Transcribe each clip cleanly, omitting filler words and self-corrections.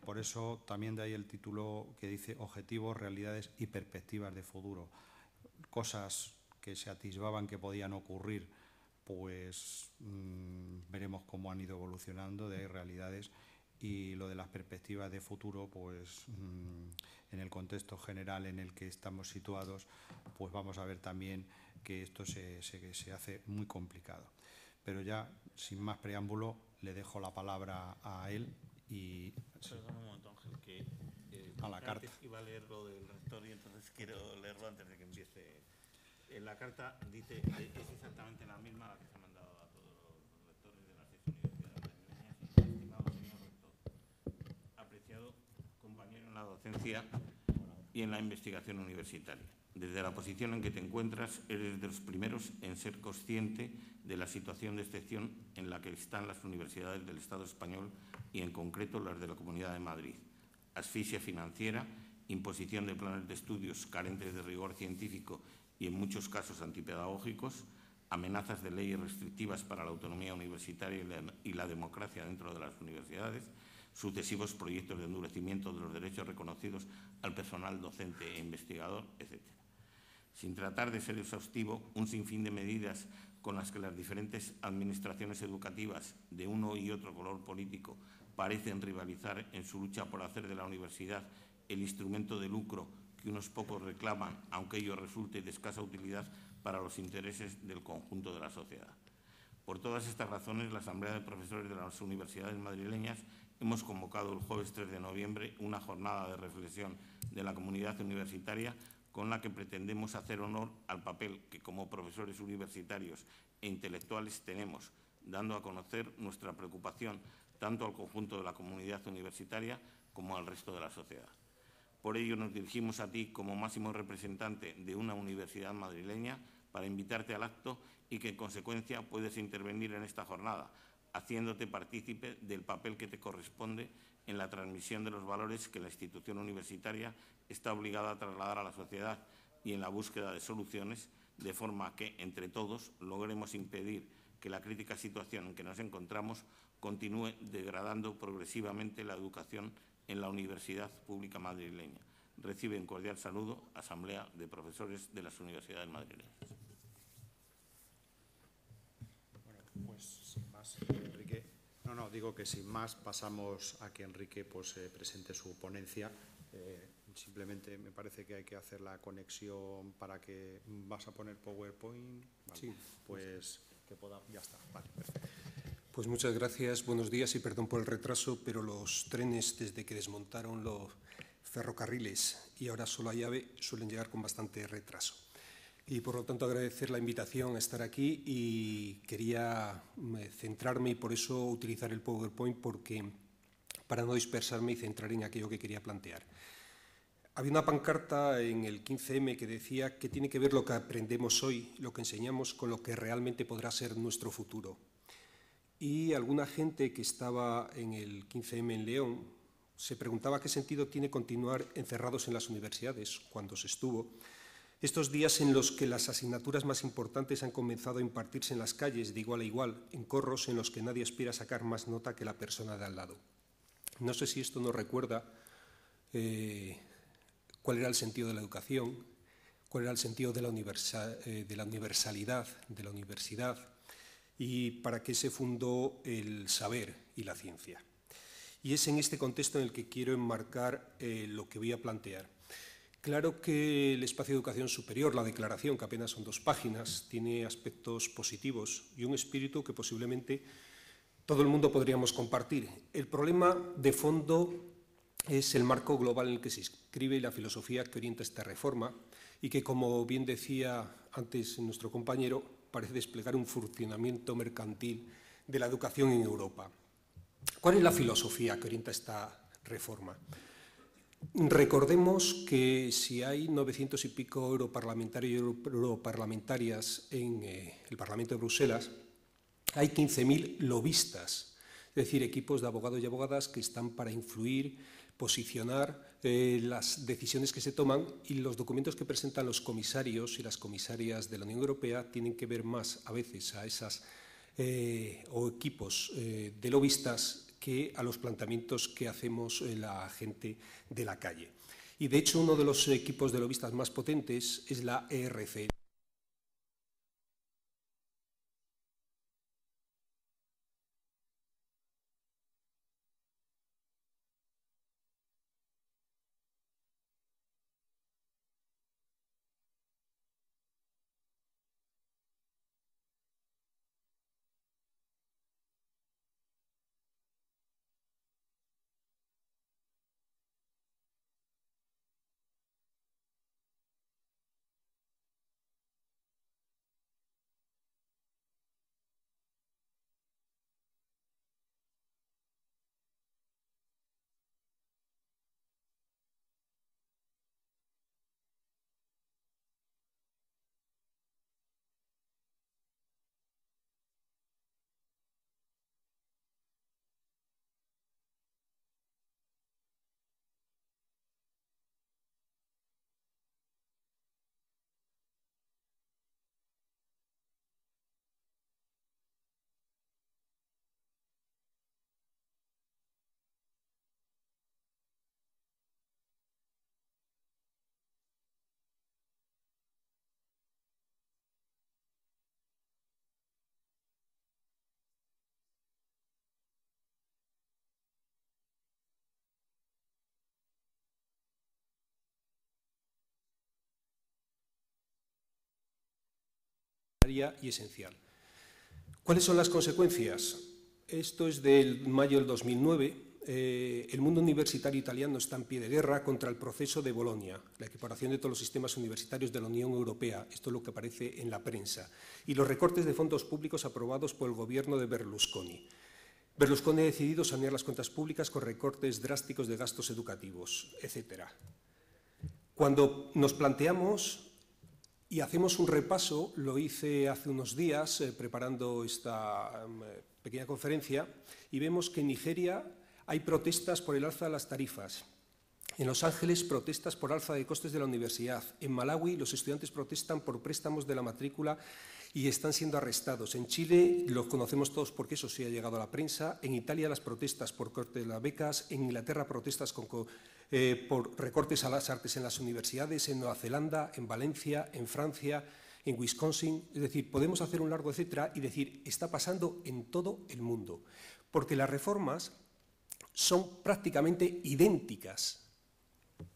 Por eso también de ahí el título que dice Objetivos, realidades y perspectivas de futuro. Cosas que se atisbaban que podían ocurrir, pues veremos cómo han ido evolucionando, de ahí realidades. Y lo de las perspectivas de futuro, pues en el contexto general en el que estamos situados, pues vamos a ver también que esto se hace muy complicado. Pero ya, sin más preámbulo, le dejo la palabra a él y... Perdón un momento, Ángel, que a la carta. Iba a leer lo del rector y entonces quiero leerlo antes de que empiece. En la carta dice, es exactamente la misma la que se ha mandado a todos los rectores de las 6 universidades madrileñas. Estimado señor rector, apreciado compañero en la docencia y en la investigación universitaria. Desde la posición en que te encuentras, eres de los primeros en ser consciente de la situación de excepción en la que están las universidades del Estado español y, en concreto, las de la Comunidad de Madrid. Asfixia financiera, imposición de planes de estudios carentes de rigor científico y, en muchos casos, antipedagógicos, amenazas de leyes restrictivas para la autonomía universitaria y la democracia dentro de las universidades, sucesivos proyectos de endurecimiento de los derechos reconocidos al personal docente e investigador, etc. Sin tratar de ser exhaustivo, un sinfín de medidas con las que las diferentes administraciones educativas de uno y otro color político parecen rivalizar en su lucha por hacer de la universidad el instrumento de lucro que unos pocos reclaman, aunque ello resulte de escasa utilidad para los intereses del conjunto de la sociedad. Por todas estas razones, la Asamblea de Profesores de las Universidades Madrileñas hemos convocado el jueves 3 de noviembre una jornada de reflexión de la comunidad universitaria con la que pretendemos hacer honor al papel que como profesores universitarios e intelectuales tenemos, dando a conocer nuestra preocupación tanto al conjunto de la comunidad universitaria como al resto de la sociedad. Por ello nos dirigimos a ti como máximo representante de una universidad madrileña para invitarte al acto y que en consecuencia puedes intervenir en esta jornada, haciéndote partícipe del papel que te corresponde en la transmisión de los valores que la institución universitaria está obligada a trasladar a la sociedad y en la búsqueda de soluciones, de forma que, entre todos, logremos impedir que la crítica situación en que nos encontramos continúe degradando progresivamente la educación en la Universidad Pública Madrileña. Recibe un cordial saludo, Asamblea de Profesores de las Universidades Madrileñas. Bueno, pues sin más, Enrique. Digo que sin más pasamos a que Enrique pues, presente su ponencia. Simplemente me parece que hay que hacer la conexión para que vas a poner PowerPoint. Vale. Sí. Pues que podamos. Ya está. Vale, perfecto. Pues muchas gracias, buenos días y perdón por el retraso, pero los trenes desde que desmontaron los ferrocarriles y ahora solo hay AVE suelen llegar con bastante retraso. Y por lo tanto agradecer la invitación a estar aquí y quería centrarme y por eso utilizar el PowerPoint para no dispersarme y centrar en aquello que quería plantear. Había una pancarta en el 15M que decía que tiene que ver lo que aprendemos hoy, lo que enseñamos, con lo que realmente podrá ser nuestro futuro. Y alguna gente que estaba en el 15M en León se preguntaba qué sentido tiene continuar encerrados en las universidades cuando se estuvo. Estos días en los que las asignaturas más importantes han comenzado a impartirse en las calles de igual a igual, en corros en los que nadie aspira a sacar más nota que la persona de al lado. No sé si esto nos recuerda cuál era el sentido de la educación, cuál era el sentido de la universalidad, de la universidad y para qué se fundó el saber y la ciencia. Y es en este contexto en el que quiero enmarcar lo que voy a plantear. Claro que el espacio de educación superior, la declaración, que apenas son 2 páginas, tiene aspectos positivos y un espíritu que posiblemente todo el mundo podríamos compartir. El problema de fondo es el marco global en el que se inscribe y la filosofía que orienta esta reforma y que, como bien decía antes nuestro compañero, parece desplegar un funcionamiento mercantil de la educación en Europa. ¿Cuál es la filosofía que orienta esta reforma? Recordemos que si hay 900 y pico europarlamentarios y europarlamentarias en el Parlamento de Bruselas, hay 15.000 lobistas, es decir, equipos de abogados y abogadas que están para influir, posicionar las decisiones que se toman y los documentos que presentan los comisarios y las comisarias de la Unión Europea tienen que ver más a veces a esas o equipos de lobistas que a los planteamientos que hacemos la gente de la calle. Y, de hecho, uno de los equipos de lobistas más potentes es la ERC. Y esencial. ¿Cuáles son las consecuencias? Esto es del mayo del 2009. El mundo universitario italiano está en pie de guerra contra el proceso de Bolonia, la equiparación de todos los sistemas universitarios de la Unión Europea. Esto es lo que aparece en la prensa. Y los recortes de fondos públicos aprobados por el gobierno de Berlusconi. Berlusconi ha decidido sanear las cuentas públicas con recortes drásticos de gastos educativos, etc. Cuando nos planteamos y hacemos un repaso, lo hice hace unos días preparando esta pequeña conferencia, y vemos que en Nigeria hay protestas por el alza de las tarifas. En Los Ángeles, protestas por alza de costes de la universidad. En Malawi, los estudiantes protestan por préstamos de la matrícula y están siendo arrestados. En Chile, los conocemos todos porque eso sí ha llegado a la prensa. En Italia, las protestas por corte de las becas. En Inglaterra, protestas por recortes a las artes en las universidades. En Nueva Zelanda, en Valencia, en Francia, en Wisconsin. Es decir, podemos hacer un largo etcétera y decir, está pasando en todo el mundo. Porque las reformas son prácticamente idénticas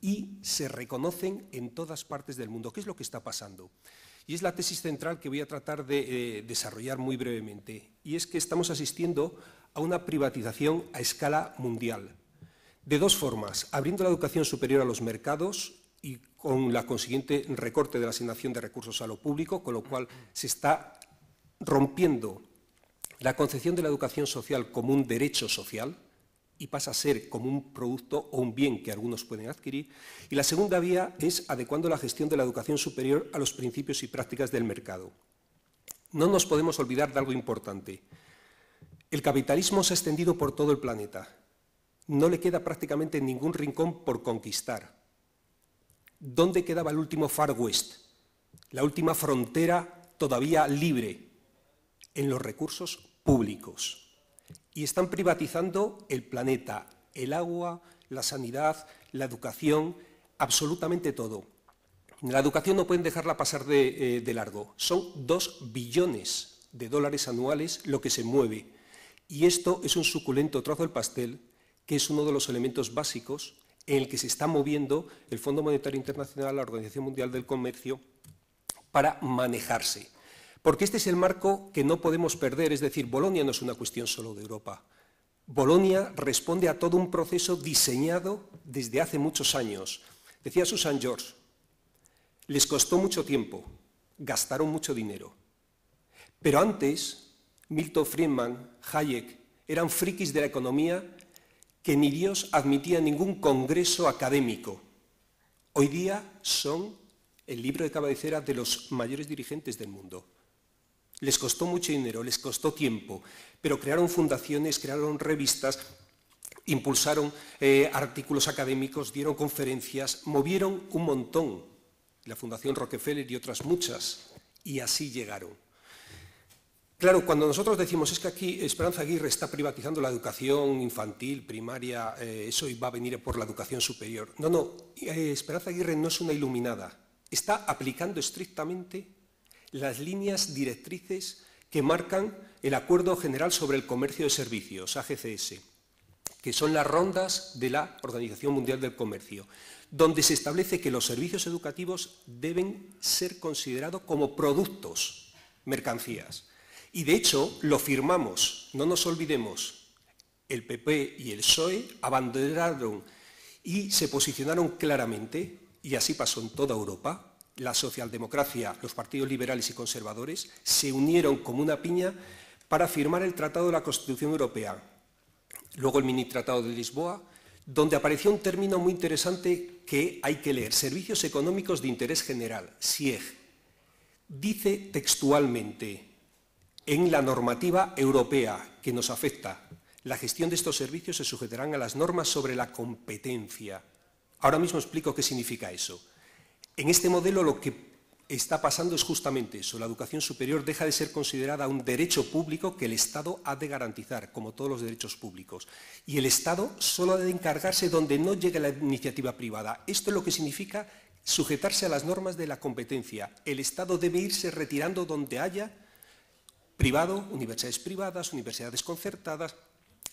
y se reconocen en todas partes del mundo. ¿Qué es lo que está pasando? Y es la tesis central que voy a tratar de desarrollar muy brevemente. Y es que estamos asistiendo a una privatización a escala mundial. De dos formas, abriendo la educación superior a los mercados y con la consiguiente recorte de la asignación de recursos a lo público, con lo cual se está rompiendo la concepción de la educación social como un derecho social, y pasa a ser como un producto o un bien que algunos pueden adquirir. Y la segunda vía es adecuando la gestión de la educación superior a los principios y prácticas del mercado. No nos podemos olvidar de algo importante. El capitalismo se ha extendido por todo el planeta. No le queda prácticamente ningún rincón por conquistar. ¿Dónde quedaba el último Far West? La última frontera todavía libre, en los recursos públicos. Y están privatizando el planeta, el agua, la sanidad, la educación, absolutamente todo. La educación no pueden dejarla pasar de largo. Son 2 billones de dólares anuales lo que se mueve. Y esto es un suculento trozo del pastel, que es uno de los elementos básicos en el que se está moviendo el Fondo Monetario Internacional, la Organización Mundial del Comercio, para manejarse. Porque este es el marco que no podemos perder, es decir, Bolonia no es una cuestión solo de Europa. Bolonia responde a todo un proceso diseñado desde hace muchos años. Decía Susan George, les costó mucho tiempo, gastaron mucho dinero. Pero antes, Milton Friedman, Hayek, eran frikis de la economía que ni Dios admitía ningún congreso académico. Hoy día son el libro de cabecera de los mayores dirigentes del mundo. Les costó mucho dinero, les costó tiempo, pero crearon fundaciones, crearon revistas, impulsaron artículos académicos, dieron conferencias, movieron un montón, la Fundación Rockefeller y otras muchas, y así llegaron. Claro, cuando nosotros decimos es que aquí Esperanza Aguirre está privatizando la educación infantil, primaria, eso va a venir por la educación superior. No, Esperanza Aguirre no es una iluminada. Está aplicando estrictamente las líneas directrices que marcan el Acuerdo General sobre el Comercio de Servicios, AGCS, que son las rondas de la Organización Mundial del Comercio, donde se establece que los servicios educativos deben ser considerados como productos, mercancías. Y de hecho lo firmamos, no nos olvidemos, el PP y el PSOE abandonaron y se posicionaron claramente, y así pasó en toda Europa. La socialdemocracia, los partidos liberales y conservadores se unieron como una piña para firmar el Tratado de la Constitución Europea. Luego el mini Tratado de Lisboa, donde apareció un término muy interesante que hay que leer, Servicios Económicos de Interés General, SIEG. Dice textualmente, en la normativa europea que nos afecta, la gestión de estos servicios se sujetarán a las normas sobre la competencia. Ahora mismo explico qué significa eso. En este modelo lo que está pasando es justamente eso. La educación superior deja de ser considerada un derecho público que el Estado ha de garantizar, como todos los derechos públicos. Y el Estado solo ha de encargarse donde no llegue la iniciativa privada. Esto es lo que significa sujetarse a las normas de la competencia. El Estado debe irse retirando donde haya privado, universidades privadas, universidades concertadas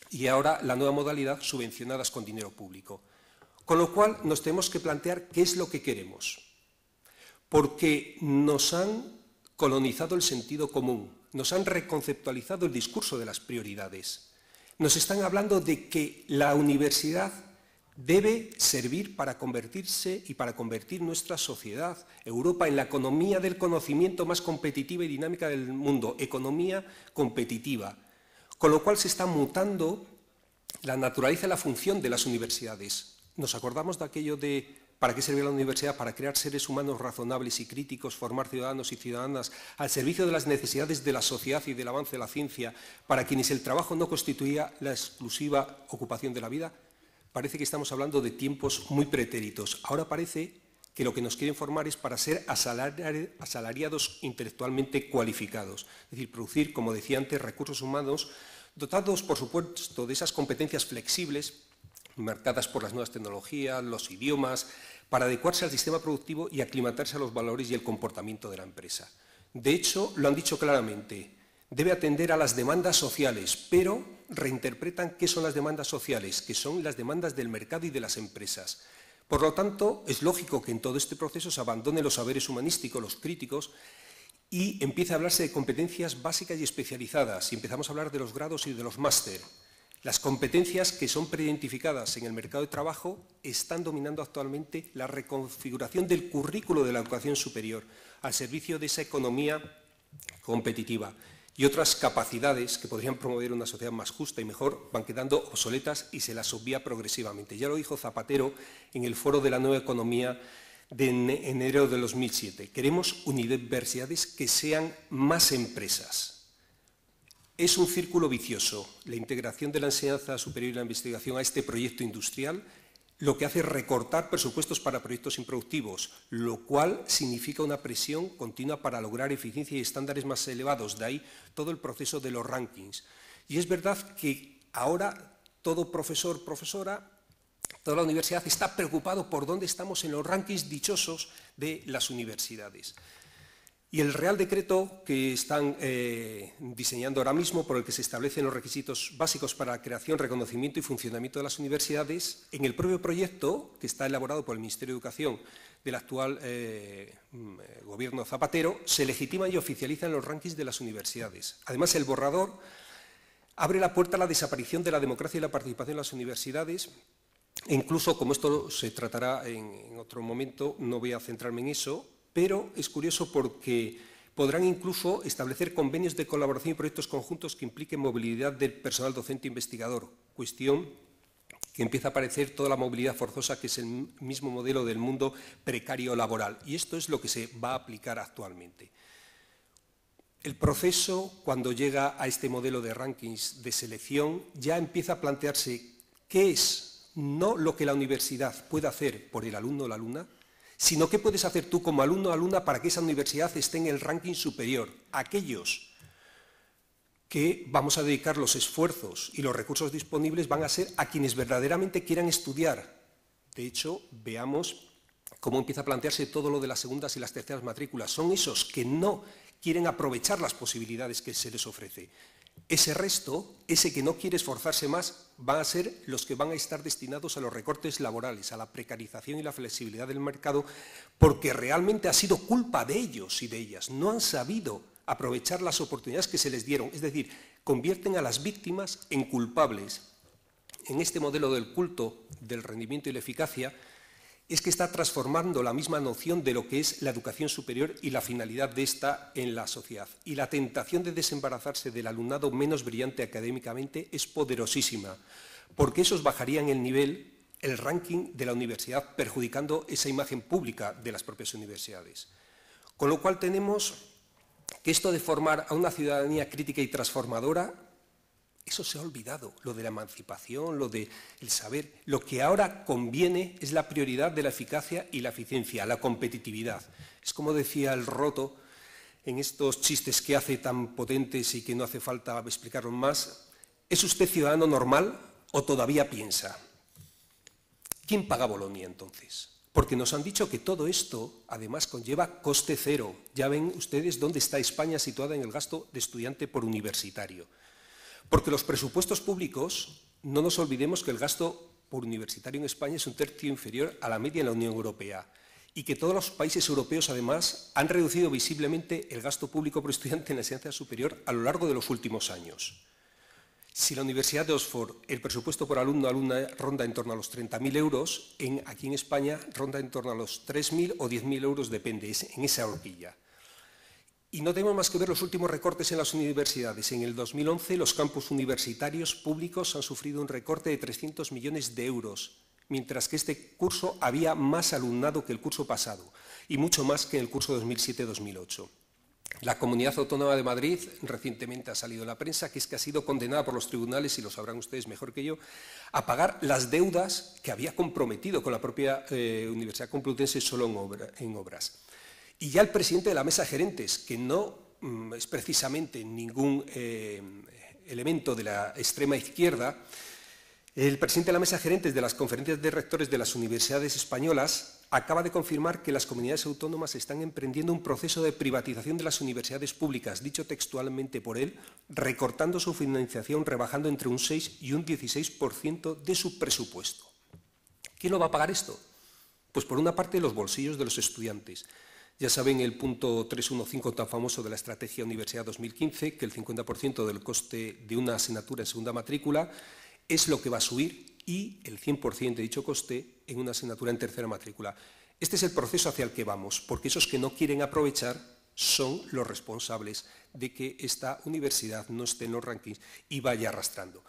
y ahora la nueva modalidad subvencionadas con dinero público. Con lo cual nos tenemos que plantear qué es lo que queremos. Porque nos han colonizado el sentido común, nos han reconceptualizado el discurso de las prioridades. Nos están hablando de que la universidad debe servir para convertirse y para convertir nuestra sociedad, Europa, en la economía del conocimiento más competitiva y dinámica del mundo, economía competitiva. Con lo cual se está mutando la naturaleza y la función de las universidades. Nos acordamos de aquello de ¿para qué servía la universidad? Para crear seres humanos razonables y críticos, formar ciudadanos y ciudadanas al servicio de las necesidades de la sociedad y del avance de la ciencia, para quienes el trabajo no constituía la exclusiva ocupación de la vida. Parece que estamos hablando de tiempos muy pretéritos. Ahora parece que lo que nos quieren formar es para ser asalariados intelectualmente cualificados. Es decir, producir, como decía antes, recursos humanos dotados, por supuesto, de esas competencias flexibles marcadas por las nuevas tecnologías, los idiomas, para adecuarse al sistema productivo y aclimatarse a los valores y el comportamiento de la empresa. De hecho, lo han dicho claramente, debe atender a las demandas sociales, pero reinterpretan qué son las demandas sociales, que son las demandas del mercado y de las empresas. Por lo tanto, es lógico que en todo este proceso se abandonen los saberes humanísticos, los críticos, y empiece a hablarse de competencias básicas y especializadas, y empezamos a hablar de los grados y de los máster. Las competencias que son preidentificadas en el mercado de trabajo están dominando actualmente la reconfiguración del currículo de la educación superior al servicio de esa economía competitiva. Y otras capacidades que podrían promover una sociedad más justa y mejor van quedando obsoletas y se las obvia progresivamente. Ya lo dijo Zapatero en el Foro de la Nueva Economía de enero de 2007. Queremos universidades que sean más empresas. Es un círculo vicioso. La integración de la enseñanza superior y la investigación a este proyecto industrial lo que hace es recortar presupuestos para proyectos improductivos, lo cual significa una presión continua para lograr eficiencia y estándares más elevados. De ahí todo el proceso de los rankings. Y es verdad que ahora todo profesor, profesora, toda la universidad está preocupado por dónde estamos en los rankings dichosos de las universidades. Y el Real Decreto que están diseñando ahora mismo, por el que se establecen los requisitos básicos para la creación, reconocimiento y funcionamiento de las universidades, en el propio proyecto, que está elaborado por el Ministerio de Educación del actual gobierno Zapatero, se legitiman y oficializan los rankings de las universidades. Además, el borrador abre la puerta a la desaparición de la democracia y la participación en las universidades. E incluso, como esto se tratará en otro momento, no voy a centrarme en eso, pero es curioso porque podrán incluso establecer convenios de colaboración y proyectos conjuntos que impliquen movilidad del personal docente investigador, cuestión que empieza a aparecer toda la movilidad forzosa, que es el mismo modelo del mundo precario laboral. Y esto es lo que se va a aplicar actualmente. El proceso, cuando llega a este modelo de rankings de selección, ya empieza a plantearse qué es no lo que la universidad puede hacer por el alumno o la alumna, sino qué puedes hacer tú como alumno o alumna para que esa universidad esté en el ranking superior. Aquellos que vamos a dedicar los esfuerzos y los recursos disponibles van a ser a quienes verdaderamente quieran estudiar. De hecho, veamos cómo empieza a plantearse todo lo de las segundas y las terceras matrículas. Son esos que no quieren aprovechar las posibilidades que se les ofrece. Ese resto, ese que no quiere esforzarse más, van a ser los que van a estar destinados a los recortes laborales, a la precarización y la flexibilidad del mercado, porque realmente ha sido culpa de ellos y de ellas. No han sabido aprovechar las oportunidades que se les dieron, es decir, convierten a las víctimas en culpables. En este modelo del culto del rendimiento y la eficacia, es que está transformando la misma noción de lo que es la educación superior y la finalidad de esta en la sociedad. Y la tentación de desembarazarse del alumnado menos brillante académicamente es poderosísima, porque esos bajarían el nivel, el ranking de la universidad, perjudicando esa imagen pública de las propias universidades. Con lo cual tenemos que esto de formar a una ciudadanía crítica y transformadora, eso se ha olvidado, lo de la emancipación, lo del saber. Lo que ahora conviene es la prioridad de la eficacia y la eficiencia, la competitividad. Es como decía el Roto en estos chistes que hace tan potentes y que no hace falta explicarlos más. ¿Es usted ciudadano normal o todavía piensa? ¿Quién paga Bolonia entonces? Porque nos han dicho que todo esto, además, conlleva coste cero. Ya ven ustedes dónde está España situada en el gasto de estudiante por universitario. Porque los presupuestos públicos, no nos olvidemos que el gasto por universitario en España es un tercio inferior a la media en la Unión Europea y que todos los países europeos, además, han reducido visiblemente el gasto público por estudiante en la enseñanza superior a lo largo de los últimos años. Si la Universidad de Oxford, el presupuesto por alumno o alumna ronda en torno a los 30.000 euros, aquí en España ronda en torno a los 3.000 o 10.000 euros, depende, en esa horquilla. Y no tenemos más que ver los últimos recortes en las universidades. En el 2011 los campus universitarios públicos han sufrido un recorte de 300 millones de euros, mientras que este curso había más alumnado que el curso pasado y mucho más que en el curso 2007-2008. La Comunidad Autónoma de Madrid recientemente ha salido en la prensa que ha sido condenada por los tribunales, y lo sabrán ustedes mejor que yo, a pagar las deudas que había comprometido con la propia Universidad Complutense solo en obras. Y ya el presidente de la mesa de gerentes, que no es precisamente ningún elemento de la extrema izquierda, el presidente de la mesa de gerentes de las conferencias de rectores de las universidades españolas acaba de confirmar que las comunidades autónomas están emprendiendo un proceso de privatización de las universidades públicas, dicho textualmente por él, recortando su financiación, rebajando entre un 6 y un 16% de su presupuesto. ¿Quién lo va a pagar esto? Pues por una parte los bolsillos de los estudiantes. Ya saben el punto 315 tan famoso de la Estrategia Universidad 2015, que el 50% del coste de una asignatura en segunda matrícula es lo que va a subir y el 100% de dicho coste en una asignatura en tercera matrícula. Este es el proceso hacia el que vamos, porque esos que no quieren aprovechar son los responsables de que esta universidad no esté en los rankings y vaya arrastrando.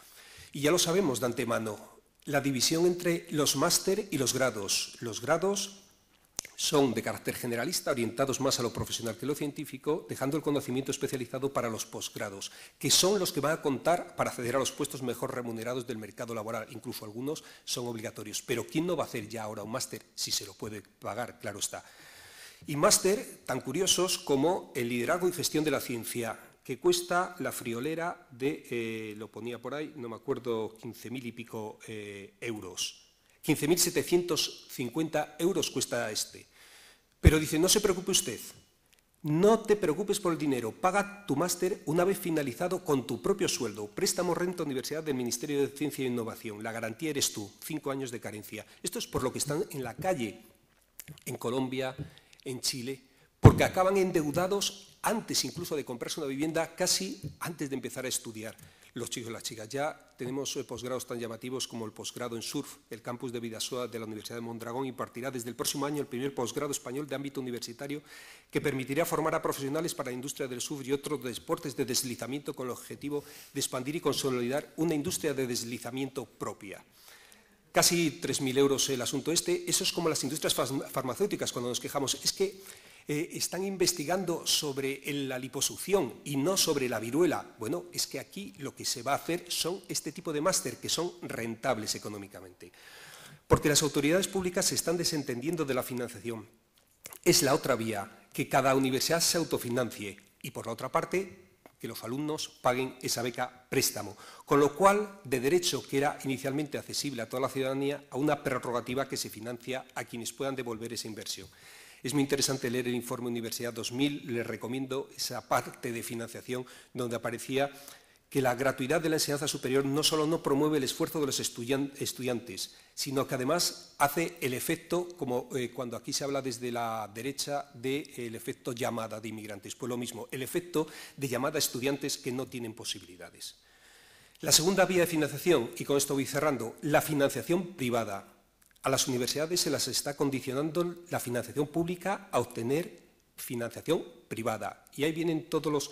Y ya lo sabemos de antemano, la división entre los máster y los grados. Los grados son de carácter generalista, orientados más a lo profesional que a lo científico, dejando el conocimiento especializado para los posgrados, que son los que van a contar para acceder a los puestos mejor remunerados del mercado laboral. Incluso algunos son obligatorios. Pero ¿quién no va a hacer ya ahora un máster si se lo puede pagar? Claro está. Y máster tan curiosos como el liderazgo y gestión de la ciencia, que cuesta la friolera de, lo ponía por ahí, no me acuerdo, 15.000 y pico euros. 15.750 euros cuesta este. Pero dice, no se preocupe usted, no te preocupes por el dinero, paga tu máster una vez finalizado con tu propio sueldo, préstamo renta universidad del Ministerio de Ciencia e Innovación, la garantía eres tú, 5 años de carencia. Esto es por lo que están en la calle, en Colombia, en Chile, porque acaban endeudados antes incluso de comprarse una vivienda, casi antes de empezar a estudiar. Los chicos y las chicas. Ya tenemos posgrados tan llamativos como el posgrado en surf. El campus de Bidasoa de la Universidad de Mondragón impartirá desde el próximo año el primer posgrado español de ámbito universitario que permitirá formar a profesionales para la industria del surf y otros deportes de deslizamiento con el objetivo de expandir y consolidar una industria de deslizamiento propia. Casi 3.000 euros el asunto este. Eso es como las industrias farmacéuticas cuando nos quejamos. Es que están investigando sobre la liposucción y no sobre la viruela. Bueno, es que aquí lo que se va a hacer son este tipo de máster que son rentables económicamente. Porque las autoridades públicas se están desentendiendo de la financiación. Es la otra vía, que cada universidad se autofinancie y por la otra parte que los alumnos paguen esa beca préstamo, con lo cual, de derecho que era inicialmente accesible a toda la ciudadanía, a una prerrogativa que se financia a quienes puedan devolver esa inversión. Es muy interesante leer el informe Universidad 2000, les recomiendo esa parte de financiación donde aparecía que la gratuidad de la enseñanza superior no solo no promueve el esfuerzo de los estudiantes, sino que además hace el efecto, como cuando aquí se habla desde la derecha, del efecto llamada de inmigrantes. Pues lo mismo, el efecto de llamada a estudiantes que no tienen posibilidades. La segunda vía de financiación, y con esto voy cerrando, la financiación privada. A las universidades se las está condicionando la financiación pública a obtener financiación privada. Y ahí vienen todas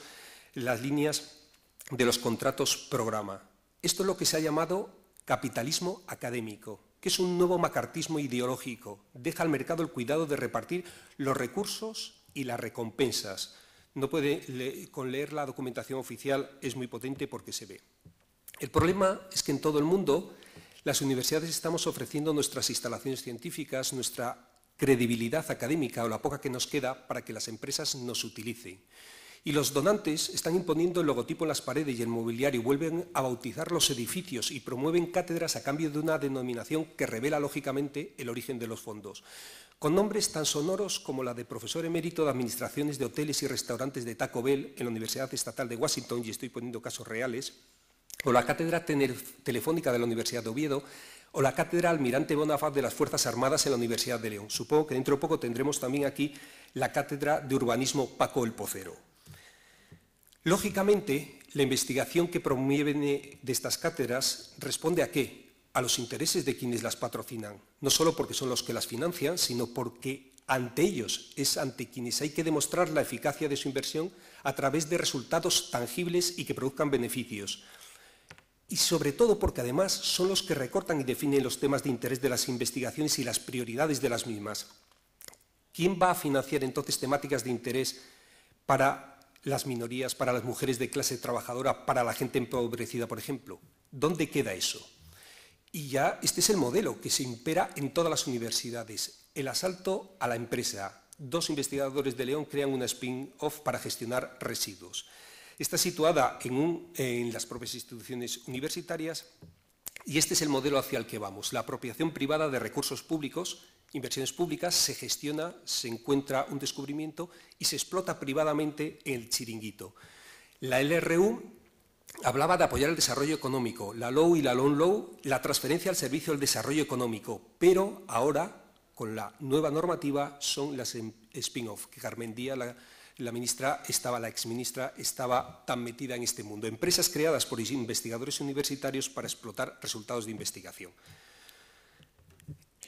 las líneas de los contratos programa. Esto es lo que se ha llamado capitalismo académico, que es un nuevo macartismo ideológico. Deja al mercado el cuidado de repartir los recursos y las recompensas. No puede, con leer la documentación oficial es muy potente porque se ve. El problema es que en todo el mundo las universidades estamos ofreciendo nuestras instalaciones científicas, nuestra credibilidad académica o la poca que nos queda para que las empresas nos utilicen. Y los donantes están imponiendo el logotipo en las paredes y el mobiliario, vuelven a bautizar los edificios y promueven cátedras a cambio de una denominación que revela lógicamente el origen de los fondos. Con nombres tan sonoros como la de profesor emérito de administraciones de hoteles y restaurantes de Taco Bell en la Universidad Estatal de Washington, y estoy poniendo casos reales, o la cátedra telefónica de la Universidad de Oviedo, o la cátedra Almirante Bonaparte de las Fuerzas Armadas en la Universidad de León. Supongo que dentro de poco tendremos también aquí la cátedra de urbanismo Paco el Pocero. Lógicamente, la investigación que promueve de estas cátedras responde ¿a qué? A los intereses de quienes las patrocinan, no solo porque son los que las financian, sino porque ante ellos es ante quienes hay que demostrar la eficacia de su inversión a través de resultados tangibles y que produzcan beneficios. Y sobre todo porque además son los que recortan y definen los temas de interés de las investigaciones y las prioridades de las mismas. ¿Quién va a financiar entonces temáticas de interés para las minorías, para las mujeres de clase trabajadora, para la gente empobrecida, por ejemplo? ¿Dónde queda eso? Y ya este es el modelo que se impera en todas las universidades, el asalto a la empresa. 2 investigadores de León crean una spin-off para gestionar residuos. Está situada en las propias instituciones universitarias y este es el modelo hacia el que vamos. La apropiación privada de recursos públicos, inversiones públicas, se gestiona, se encuentra un descubrimiento y se explota privadamente el chiringuito. La LRU hablaba de apoyar el desarrollo económico, la LOU y la LONLOU, la transferencia al servicio del desarrollo económico, pero ahora, con la nueva normativa, son las spin-off, que Carmen Díaz, la exministra, estaba tan metida en este mundo. Empresas creadas por investigadores universitarios para explotar resultados de investigación.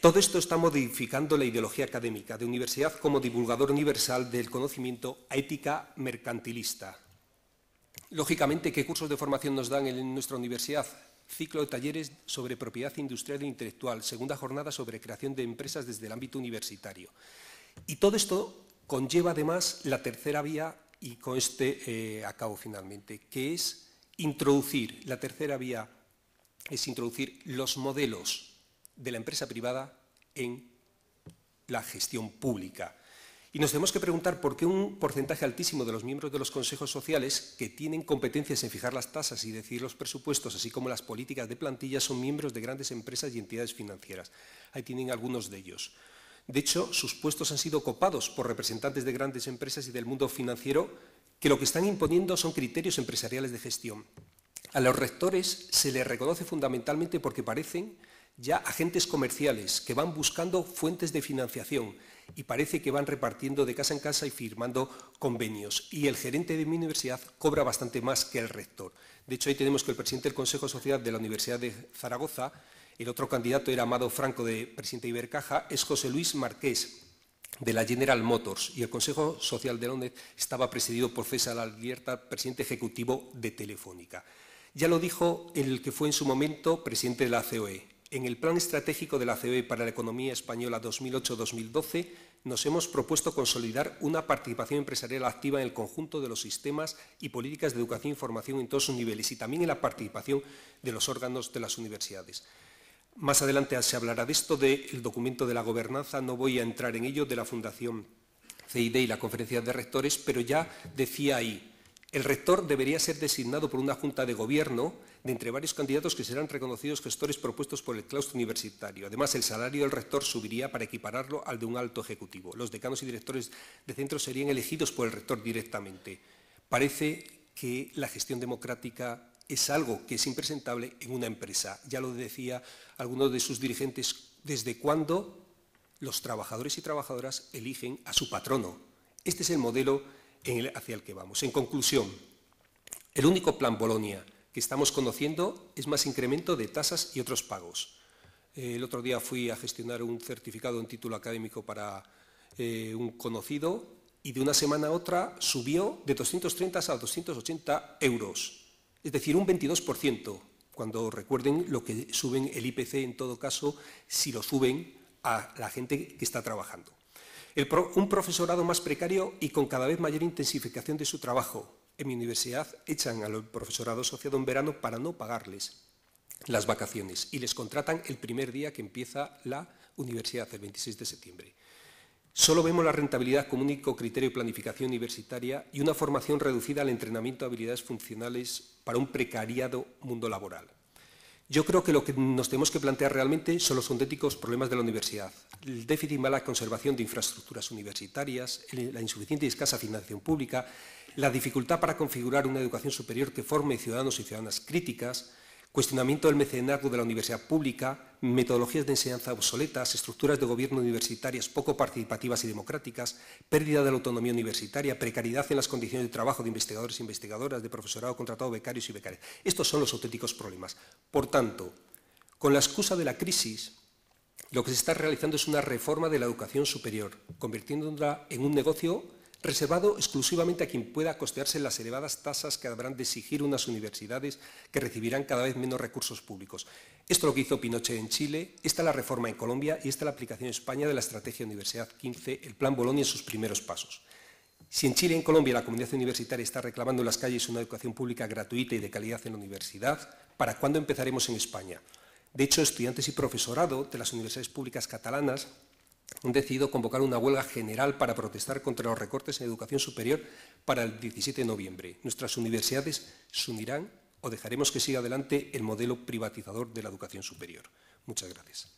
Todo esto está modificando la ideología académica de universidad como divulgador universal del conocimiento a ética mercantilista. Lógicamente, ¿qué cursos de formación nos dan en nuestra universidad? Ciclo de talleres sobre propiedad industrial e intelectual, segunda jornada sobre creación de empresas desde el ámbito universitario. Y todo esto conlleva además la tercera vía, y con acabo finalmente, que es introducir, la tercera vía es introducir los modelos de la empresa privada en la gestión pública. Y nos tenemos que preguntar por qué un porcentaje altísimo de los miembros de los consejos sociales que tienen competencias en fijar las tasas y decidir los presupuestos, así como las políticas de plantilla, son miembros de grandes empresas y entidades financieras. Ahí tienen algunos de ellos. De hecho, sus puestos han sido copados por representantes de grandes empresas y del mundo financiero que lo que están imponiendo son criterios empresariales de gestión. A los rectores se les reconoce fundamentalmente porque parecen ya agentes comerciales que van buscando fuentes de financiación y parece que van repartiendo de casa en casa y firmando convenios. Y el gerente de mi universidad cobra bastante más que el rector. De hecho, ahí tenemos que el presidente del Consejo Social de la Universidad de Zaragoza, el otro candidato era Amado Franco, de presidente de Ibercaja, es José Luis Marqués, de la General Motors, y el Consejo Social de la UNED estaba presidido por César Alierta, presidente ejecutivo de Telefónica. Ya lo dijo el que fue en su momento presidente de la COE. En el Plan Estratégico de la COE para la Economía Española 2008-2012 nos hemos propuesto consolidar una participación empresarial activa en el conjunto de los sistemas y políticas de educación y formación en todos sus niveles y también en la participación de los órganos de las universidades. Más adelante se hablará de esto, del documento de la gobernanza, no voy a entrar en ello, de la Fundación CID y la Conferencia de Rectores, pero ya decía ahí, El rector debería ser designado por una junta de gobierno de entre varios candidatos que serán reconocidos gestores propuestos por el claustro universitario. Además, el salario del rector subiría para equipararlo al de un alto ejecutivo. Los decanos y directores de centros serían elegidos por el rector directamente. Parece que la gestión democrática es algo que es impresentable en una empresa. Ya lo decía alguno de sus dirigentes, ¿desde cuándo los trabajadores y trabajadoras eligen a su patrono? Este es el modelo hacia el que vamos. En conclusión, el único plan Bolonia que estamos conociendo es más incremento de tasas y otros pagos. El otro día fui a gestionar un certificado en título académico para un conocido y de una semana a otra subió de 230 a 280 euros, es decir, un 22%, cuando recuerden lo que suben el IPC en todo caso, si lo suben a la gente que está trabajando. Un profesorado más precario y con cada vez mayor intensificación de su trabajo. En mi universidad echan al profesorado asociado en verano para no pagarles las vacaciones y les contratan el primer día que empieza la universidad, el 26 de septiembre. Solo vemos la rentabilidad como único criterio de planificación universitaria y una formación reducida al entrenamiento de habilidades funcionales para un precariado mundo laboral. Yo creo que lo que nos tenemos que plantear realmente son los auténticos problemas de la universidad. El déficit y mala conservación de infraestructuras universitarias, la insuficiente y escasa financiación pública, la dificultad para configurar una educación superior que forme ciudadanos y ciudadanas críticas, cuestionamiento del mecenazgo de la universidad pública, metodologías de enseñanza obsoletas, estructuras de gobierno universitarias poco participativas y democráticas, pérdida de la autonomía universitaria, precariedad en las condiciones de trabajo de investigadores e investigadoras, de profesorado contratado, becarios y becarias. Estos son los auténticos problemas. Por tanto, con la excusa de la crisis, lo que se está realizando es una reforma de la educación superior, convirtiéndola en un negocio reservado exclusivamente a quien pueda costearse las elevadas tasas que habrán de exigir unas universidades que recibirán cada vez menos recursos públicos. Esto es lo que hizo Pinochet en Chile, esta es la reforma en Colombia y esta es la aplicación en España de la Estrategia Universidad 15, el Plan Bolonia en sus primeros pasos. Si en Chile y en Colombia la comunidad universitaria está reclamando en las calles una educación pública gratuita y de calidad en la universidad, ¿para cuándo empezaremos en España? De hecho, estudiantes y profesorado de las universidades públicas catalanas han decidido convocar una huelga general para protestar contra los recortes en educación superior para el 17 de noviembre. ¿Nuestras universidades se unirán o dejaremos que siga adelante el modelo privatizador de la educación superior? Muchas gracias.